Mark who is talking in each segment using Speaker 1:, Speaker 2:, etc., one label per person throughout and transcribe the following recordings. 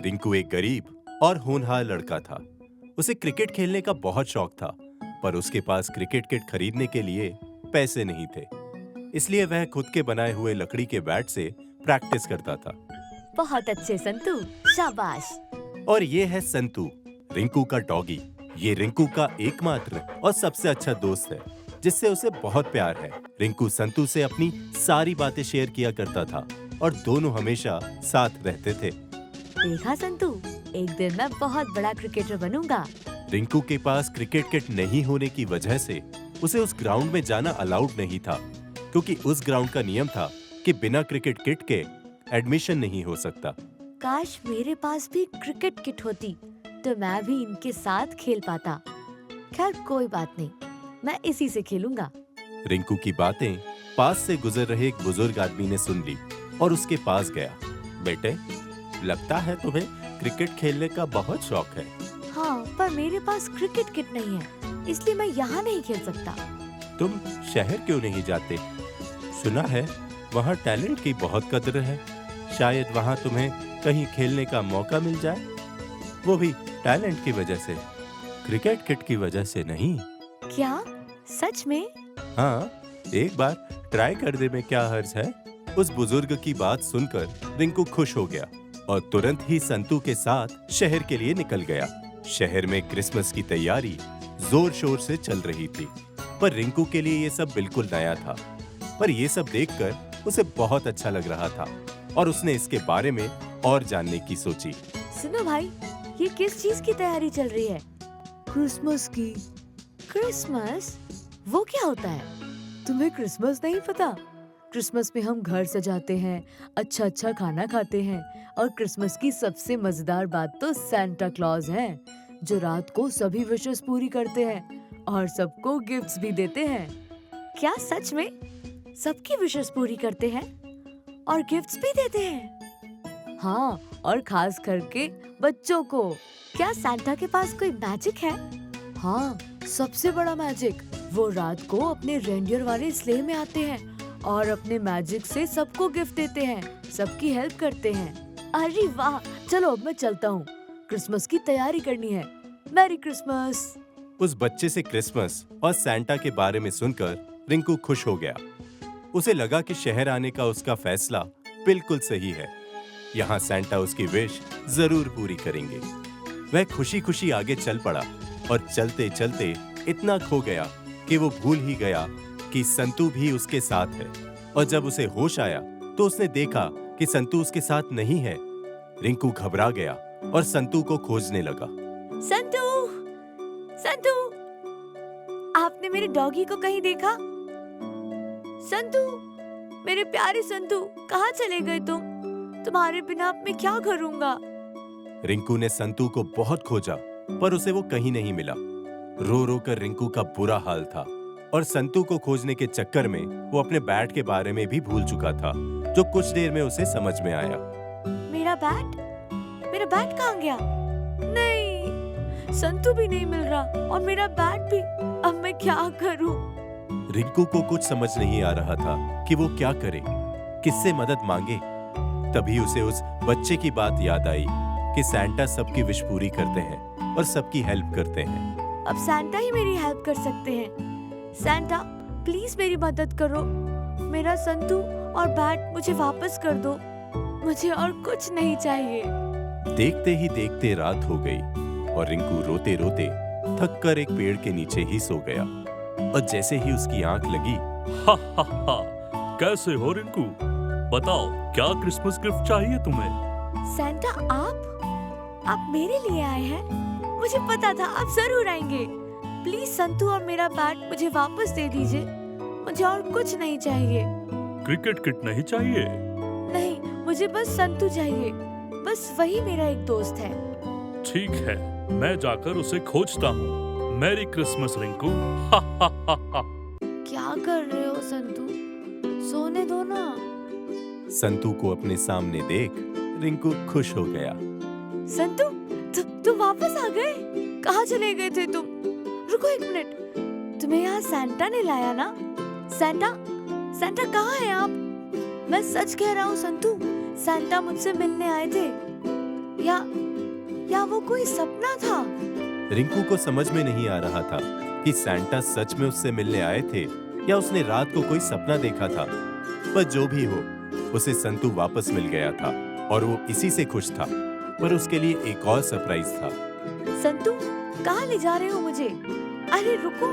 Speaker 1: रिंकू एक गरीब और होनहार लड़का था। उसे क्रिकेट खेलने का बहुत शौक था, पर उसके पास क्रिकेट किट खरीदने के लिए पैसे नहीं थे। इसलिए वह खुद के बनाए हुए लकड़ी के बैट से प्रैक्टिस करता था।
Speaker 2: बहुत अच्छे संतू, शाबाश।
Speaker 1: और ये है संतू, रिंकू का डॉगी। ये रिंकू का एकमात्र और सबसे अच्छा दोस्त है, जिससे उसे बहुत प्यार है। रिंकू संतू से अपनी सारी बातें शेयर किया करता था और दोनों हमेशा साथ रहते थे।
Speaker 2: देखा संतू, एक दिन मैं बहुत बड़ा क्रिकेटर बनूंगा।
Speaker 1: रिंकू के पास क्रिकेट किट नहीं होने की वजह से उसे उस ग्राउंड में जाना अलाउड नहीं था, क्योंकि उस ग्राउंड का नियम था कि बिना क्रिकेट किट के एडमिशन नहीं हो सकता।
Speaker 2: काश मेरे पास भी क्रिकेट किट होती तो मैं भी इनके साथ खेल पाता। खैर कोई बात नहीं, मैं इसी से खेलूंगा।
Speaker 1: रिंकू की बातें पास से गुजर रहे एक बुजुर्ग आदमी ने सुन ली और उसके पास गया। बेटे, लगता है तुम्हें क्रिकेट खेलने का बहुत शौक है।
Speaker 2: हाँ, पर मेरे पास क्रिकेट किट नहीं है, इसलिए मैं यहाँ नहीं खेल सकता।
Speaker 1: तुम शहर क्यों नहीं जाते? सुना है वहाँ टैलेंट की बहुत कदर है। शायद वहाँ तुम्हें कहीं खेलने का मौका मिल जाए, वो भी टैलेंट की वजह से, क्रिकेट किट की वजह से नहीं।
Speaker 2: क्या सच में?
Speaker 1: हाँ, एक बार ट्राई करने में क्या हर्ज है। उस बुजुर्ग की बात सुनकर रिंकू खुश हो गया और तुरंत ही संतू के साथ शहर के लिए निकल गया। शहर में क्रिसमस की तैयारी जोर शोर से चल रही थी, पर रिंकू के लिए ये सब बिल्कुल नया था। पर ये सब देखकर उसे बहुत अच्छा लग रहा था और उसने इसके बारे में और जानने की सोची।
Speaker 2: सुनो भाई, ये किस चीज की तैयारी चल रही है? क्रिसमस की। क्रिसमस? वो क्या होता है? तुम्हें क्रिसमस नहीं पता? क्रिसमस में हम घर सजाते हैं, अच्छा अच्छा खाना खाते हैं, और क्रिसमस की सबसे मजेदार बात तो सैंटा क्लॉज है, जो रात को सभी विशेस पूरी करते हैं और सबको गिफ्ट्स भी देते हैं। क्या सच में? सबकी विशेस पूरी करते हैं और गिफ्ट्स भी देते हैं? हाँ, और खास करके बच्चों को। क्या सैंटा के पास कोई मैजिक है? हाँ, सबसे बड़ा मैजिक। वो रात को अपने रेंडियर वाले स्लेह में आते हैं और अपने मैजिक से सबको गिफ्ट देते हैं, सबकी हेल्प करते हैं। अरे वाह, चलो अब मैं चलता हूँ, क्रिसमस की तैयारी करनी है। Merry Christmas.
Speaker 1: उस बच्चे से क्रिसमस और सैंटा के बारे में सुनकर रिंकू खुश हो गया। उसे लगा कि शहर आने का उसका फैसला बिल्कुल सही है। यहाँ सैंटा उसकी विश जरूर पूरी करेंगे। वह खुशी खुशी आगे चल पड़ा और चलते चलते इतना खो गया कि वो भूल ही गया कि संतू भी उसके साथ है। और जब उसे होश आया तो उसने देखा कि संतू उसके साथ नहीं है। रिंकू घबरा गया और संतू को खोजने लगा।
Speaker 2: संतू, संतू, आपने मेरे डॉगी को कहीं देखा? संतू, मेरे प्यारे संतू, कहाँ चले गए तुम? तुम्हारे बिना अब मैं क्या करूँगा?
Speaker 1: रिंकू ने संतू को बहुत खोजा, पर उसे वो कहीं नहीं मिला। रो रो कर रिंकू का बुरा हाल था और संतू को खोजने के चक्कर में वो अपने बैट के बारे में भी भूल चुका था, जो कुछ देर में उसे समझ में आया।
Speaker 2: मेरा बैट? मेरा बैट कहाँ गया? नहीं, संतू भी नहीं मिल रहा और मेरा बैट भी। अब मैं क्या करूं?
Speaker 1: रिंकू को कुछ समझ नहीं आ रहा था कि वो क्या करे, किससे मदद मांगे। तभी उसे उस बच्चे की बात याद आई कि सैंटा सबकी विश पूरी करते हैं और सबकी हेल्प करते हैं।
Speaker 2: अब सैंटा ही मेरी हेल्प कर सकते हैं। सैंटा, प्लीज मेरी मदद करो। मेरा संतू और बैट मुझे वापस कर दो। मुझे और कुछ नहीं चाहिए।
Speaker 1: देखते ही देखते रात हो गई और रिंकू रोते रोते थक कर एक पेड़ के नीचे ही सो गया। और जैसे ही उसकी आंख लगी,
Speaker 3: हा हा हा, कैसे हो रिंकू? बताओ, क्या क्रिसमस गिफ्ट चाहिए तुम्हें?
Speaker 2: सैंटा, आप मेरे लिए आए हैं? मुझे पता था आप जरूर आएंगे। प्लीज संतू और मेरा बैट मुझे वापस दे दीजिए। मुझे और कुछ नहीं चाहिए।
Speaker 3: क्रिकेट किट नहीं चाहिए?
Speaker 2: नहीं, मुझे बस संतू चाहिए। बस वही मेरा एक दोस्त है।
Speaker 3: ठीक है, मैं जाकर उसे खोजता हूँ। Merry Christmas Rinku. हा हा हा हा।
Speaker 2: क्या कर रहे हो संतू? सोने दो ना।
Speaker 1: संतू को अपने सामने देख रिंकू खुश हो गया।
Speaker 2: संतू, तुम वापस आ गए? कहाँ चले गए थे तुम? रुको एक मिनट, तुम्हें यहाँ सैंटा ने लाया ना? सैंटा कहाँ है आप? मैं सच कह रहा हूँ संतू, सैंटा मुझसे मिलने आए थे। या वो कोई सपना था?
Speaker 1: रिंकू को समझ में नहीं आ रहा था कि सैंटा सच में उससे मिलने आए थे या उसने रात को कोई सपना देखा था। पर जो भी हो, उसे संतू वापस मिल गया था और वो इसी से खुश था। पर उसके लिए एक और सरप्राइज था।
Speaker 2: संतू, कहाँ ले जा रहे हो मुझे? अरे रुको।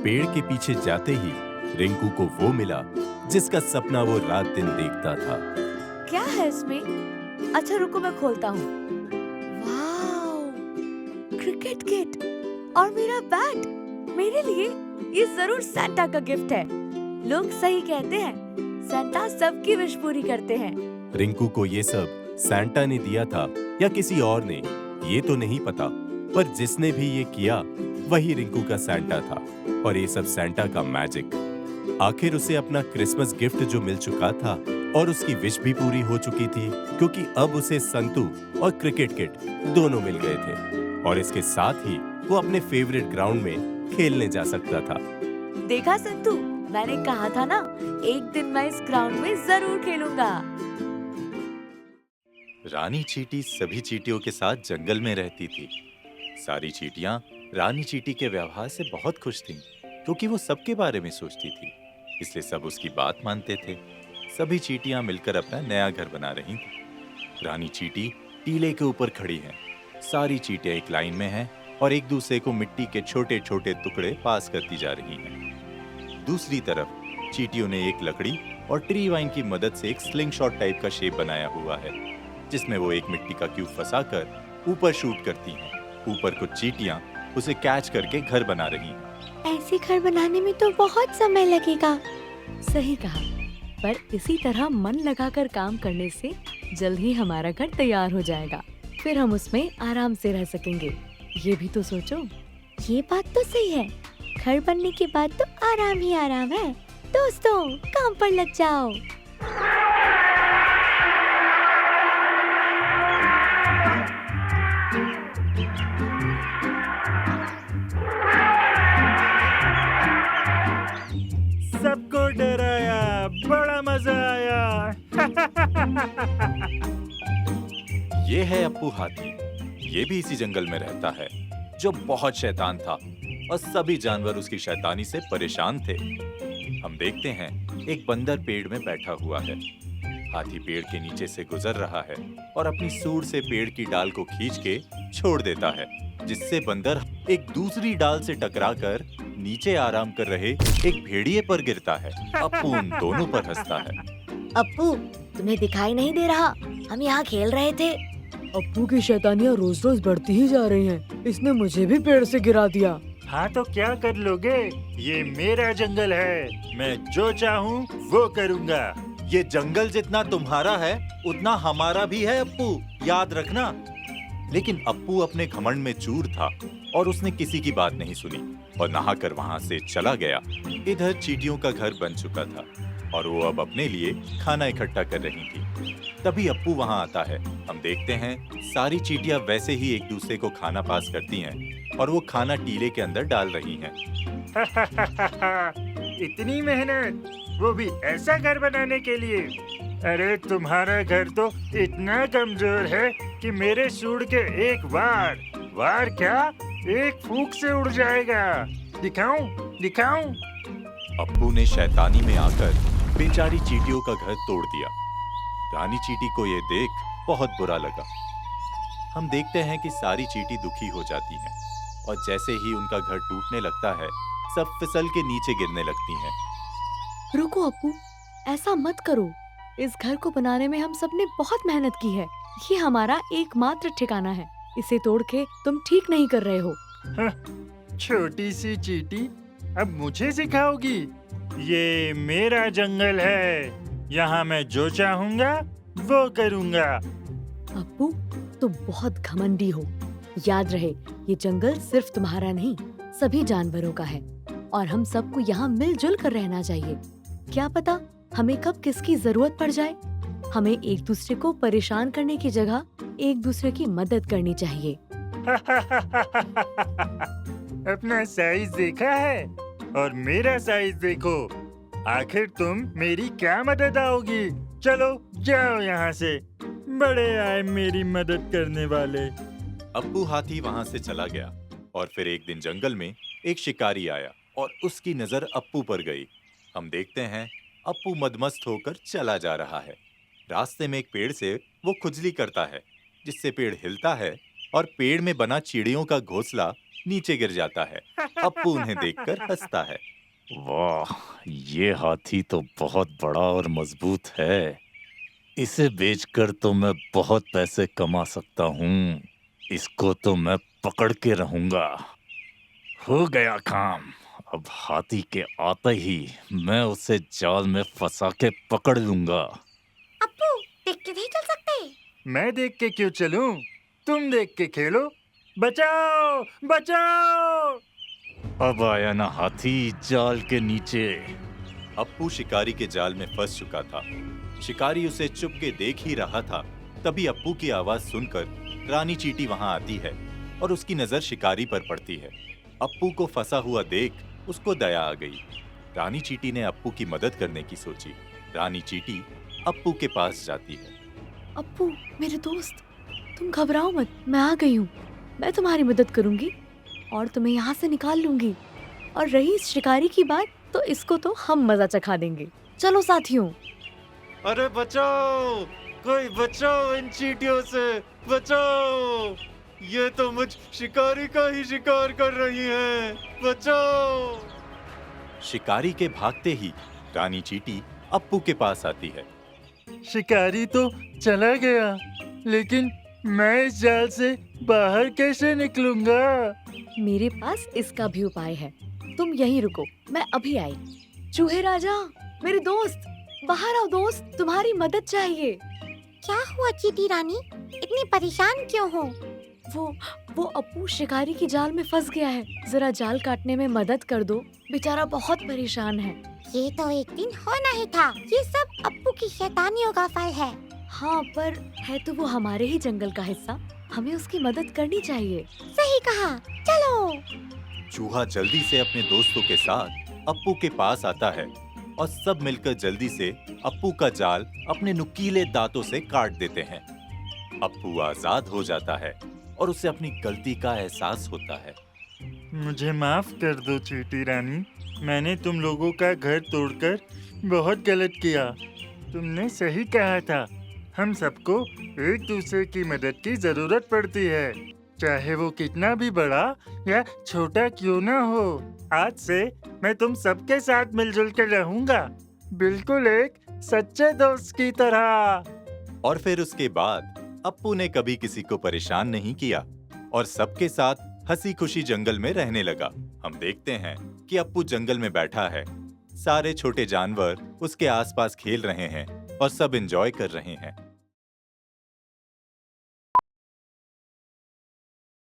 Speaker 1: पेड़ के पीछे जाते ही रिंकू को वो मिला जिसका सपना वो रात दिन देखता था।
Speaker 2: क्या है इसमें? अच्छा रुको, मैं खोलता हूँ। वाओ, क्रिकेट किट और मेरा बैट। मेरे लिए ये जरूर सैंटा का गिफ्ट है। लोग सही कहते हैं, सैंटा सबकी विश पूरी करते हैं।
Speaker 1: रिंकू को ये सब सैंटा ने दिया था या किसी और ने, ये तो नहीं पता। पर जिसने भी ये किया वही रिंकू का सैंटा था और ये सब सैंटा का मैजिक। आखिर उसे अपना क्रिसमस गिफ्ट जो मिल चुका था और उसकी विश भी पूरी हो चुकी थी, क्योंकि अब उसे संतू और क्रिकेट किट दोनों मिल गए थे और इसके साथ ही वो अपने फेवरेट ग्राउंड में खेलने जा सकता था।
Speaker 2: देखा संतू, मैंने कहा था ना, एक दिन मैं इस ग्राउंड में जरूर खेलूंगा।
Speaker 4: रानी चींटी सभी चींटियों के साथ जंगल में रहती थी। सारी चींटियां रानी चींटी के व्यवहार से बहुत खुश थीं, क्योंकि वो सबके बारे में सोचती थी, इसलिए सब उसकी बात मानते थे। सभी चींटियां मिलकर अपना नया घर बना रही थी। रानी चींटी टीले के ऊपर खड़ी है। सारी चींटियां एक लाइन में हैं और एक दूसरे को मिट्टी के छोटे छोटे टुकड़े पास करती जा रही हैं। दूसरी तरफ चींटियों ने एक लकड़ी और ट्री वाइन की मदद से एक स्लिंग शॉट टाइप का शेप बनाया हुआ है, जिसमें वो एक मिट्टी का क्यूब फंसाकर ऊपर शूट करती हैं। ऊपर कुछ चींटियां उसे कैच करके घर बना रही हैं।
Speaker 2: ऐसे घर बनाने में तो बहुत समय लगेगा। सही कहा, पर इसी तरह मन लगाकर काम करने से जल्द ही हमारा घर तैयार हो जाएगा। फिर हम उसमें आराम से रह सकेंगे। ये भी तो सोचो। ये बात तो सही है। घर बनने के बाद तो आराम ही आराम है। दोस्तों, काम पर लग जाओ।
Speaker 5: सबको डराया, बड़ा मजा आया।
Speaker 4: ये है अप्पू हाथी। ये भी इसी जंगल में रहता है, जो बहुत शैतान था और सभी जानवर उसकी शैतानी से परेशान थे। हम देखते हैं एक बंदर पेड़ में बैठा हुआ है। हाथी पेड़ के नीचे से गुजर रहा है और अपनी सूंड से पेड़ की डाल को खींच के छोड़ देता है, जिससे बंदर एक दूसरी डाल से टकराकर नीचे आराम कर रहे एक भेड़िए पर गिरता है। अप्पू उन दोनों पर हंसता है।
Speaker 2: अप्पू, तुम्हें दिखाई नहीं दे रहा? हम यहाँ खेल रहे थे।
Speaker 6: अप्पू की शैतानियाँ रोज रोज बढ़ती ही जा रही हैं। इसने मुझे भी पेड़ से गिरा दिया।
Speaker 5: हाँ तो क्या कर लोगे? ये मेरा जंगल है, मैं जो चाहूँ वो करूँगा।
Speaker 4: ये जंगल जितना तुम्हारा है उतना हमारा भी है अप्पू, याद रखना। लेकिन अप्पू अपने घमंड में चूर था और उसने किसी की बात नहीं सुनी और नहाकर वहाँ से चला गया। इधर चींटियों का घर बन चुका था और वो अब अपने लिए खाना इकट्ठा कर रही थी। तभी अप्पू वहाँ आता है। हम देखते हैं सारी चींटियां वैसे ही एक दूसरे को खाना पास करती हैं और वो खाना टीले के अंदर डाल रही हैं।
Speaker 5: इतनी मेहनत, वो भी ऐसा घर बनाने के लिए। अरे तुम्हारा घर तो इतना कमजोर है कि मेरे सूंड के एक वार क्या, एक फूंक से उड़ जाएगा। दिखाऊं दिखाऊं।
Speaker 4: अप्पू ने शैतानी में आकर बेचारी चींटियों का घर तोड़ दिया। रानी चींटी को ये देख बहुत बुरा लगा। हम देखते हैं कि सारी चींटी दुखी हो जाती हैं और जैसे ही उनका घर टूटने लगता है, सब फिसल के नीचे गिरने लगती हैं।
Speaker 2: रुको अप्पू, ऐसा मत करो। इस घर को बनाने में हम सबने बहुत मेहनत की है। ये हमारा एकमात्र ठिकाना है। इसे तोड़ के तुम ठीक नहीं कर रहे हो।
Speaker 5: छोटी सी चींटी, अब मुझे सिखाओगी? ये मेरा जंगल है, यहाँ मैं जो चाहूँगा वो करूँगा।
Speaker 2: अप्पू, तुम बहुत घमंडी हो। याद रहे, ये जंगल सिर्फ तुम्हारा नहीं, सभी जानवरों का है और हम सबको यहाँ मिलजुल कर रहना चाहिए। क्या पता हमें कब किसकी जरूरत पड़ जाए। हमें एक दूसरे को परेशान करने की जगह एक दूसरे की मदद करनी चाहिए।
Speaker 5: अपना साइज देखा है और मेरा साइज देखो। आखिर तुम मेरी क्या मदद आओगी? चलो जाओ यहाँ से। बड़े आए मेरी मदद करने वाले।
Speaker 4: अप्पू हाथी वहां से चला गया और फिर एक दिन जंगल में एक शिकारी आया और उसकी नजर अप्पू पर गई। हम देखते हैं अप्पू मदमस्त होकर चला जा रहा है। रास्ते में एक पेड़ से वो खुजली करता है, जिससे पेड़ हिलता है और पेड़ में बना चिड़ियों का घोंसला नीचे गिर जाता है। अप्पू उन्हें देखकर हंसता है। वाह, ये हाथी तो बहुत बड़ा और मजबूत है। इसे बेचकर तो मैं बहुत पैसे कमा सकता हूँ। इसको तो मैं पकड़ के रहूंगा। हो गया काम। अब हाथी के आते ही मैं उसे जाल में फंसा के पकड़ लूंगा।
Speaker 7: अप्पू, देख के नहीं चल सकते?
Speaker 5: मैं देख के क्यों चलूं? तुम देख के खेलो। बचाओ बचाओ!
Speaker 4: अब आया ना हाथी जाल के नीचे। अप्पू शिकारी के जाल में फंस चुका था। शिकारी उसे चुप के देख ही रहा था। तभी अप्पू की आवाज सुनकर रानी चींटी वहां आती है और उसकी नजर शिकारी पर पड़ती है। अप्पू को फंसा हुआ देख उसको दया आ गई। रानी चींटी ने अप्पू की मदद करने की सोची। रानी चींटी अप्पू के पास जाती है।
Speaker 2: अप्पू, मेरे दोस्त, तुम घबराओ मत, मैं आ गई हूँ। मैं तुम्हारी मदद करूंगी और तुम्हें यहाँ से निकाल लूंगी। और रही इस शिकारी की बात, तो इसको तो हम मजा चखा देंगे। चलो साथियों।
Speaker 4: अरे बचाओ, कोई बचाओ इन चींटियों से, बचाओ! ये तो मुझ शिकारी का ही शिकार कर रही हैं, बचाओ! शिकारी के भागते ही रानी चींटी अप्पू के पास आती है।
Speaker 5: शिकारी तो चला गया, लेकिन मैं इस जाल से बाहर कैसे निकलूंगा?
Speaker 2: मेरे पास इसका भी उपाय है। तुम यहीं रुको, मैं अभी आई। चूहे राजा, मेरे दोस्त, बाहर आओ दोस्त, तुम्हारी मदद चाहिए।
Speaker 7: क्या हुआ चींटी रानी? इतनी परेशान क्यों हो?
Speaker 2: वो अप्पू शिकारी की जाल में फंस गया है। जरा जाल काटने में मदद कर दो, बेचारा बहुत परेशान है।
Speaker 7: ये तो एक दिन होना ही था। ये सब अप्पू की शैतानियों का फल है।
Speaker 2: हाँ, पर है तो वो हमारे ही जंगल का हिस्सा। हमें उसकी मदद करनी चाहिए।
Speaker 7: सही कहा, चलो।
Speaker 4: चूहा जल्दी से अपने दोस्तों के साथ अप्पू के पास आता है और सब मिलकर जल्दी से अप्पू का जाल अपने नुकीले दांतों से काट देते हैं। अप्पू आजाद हो जाता है और उसे अपनी गलती का एहसास होता है।
Speaker 5: मुझे माफ कर दो चींटी रानी, मैंने तुम लोगों का घर तोड़कर बहुत गलत किया। तुमने सही कहा था, हम सबको एक दूसरे की मदद की जरूरत पड़ती है, चाहे वो कितना भी बड़ा या छोटा क्यों ना हो। आज से मैं तुम सबके साथ मिलजुल कर रहूंगा, बिल्कुल एक सच्चे दोस्त की तरह।
Speaker 4: और फिर उसके बाद अप्पू ने कभी किसी को परेशान नहीं किया और सबके साथ हंसी खुशी जंगल में रहने लगा। हम देखते हैं कि अप्पू जंगल में बैठा है। सारे छोटे जानवर उसके आसपास खेल रहे हैं और सब एंजॉय कर रहे हैं।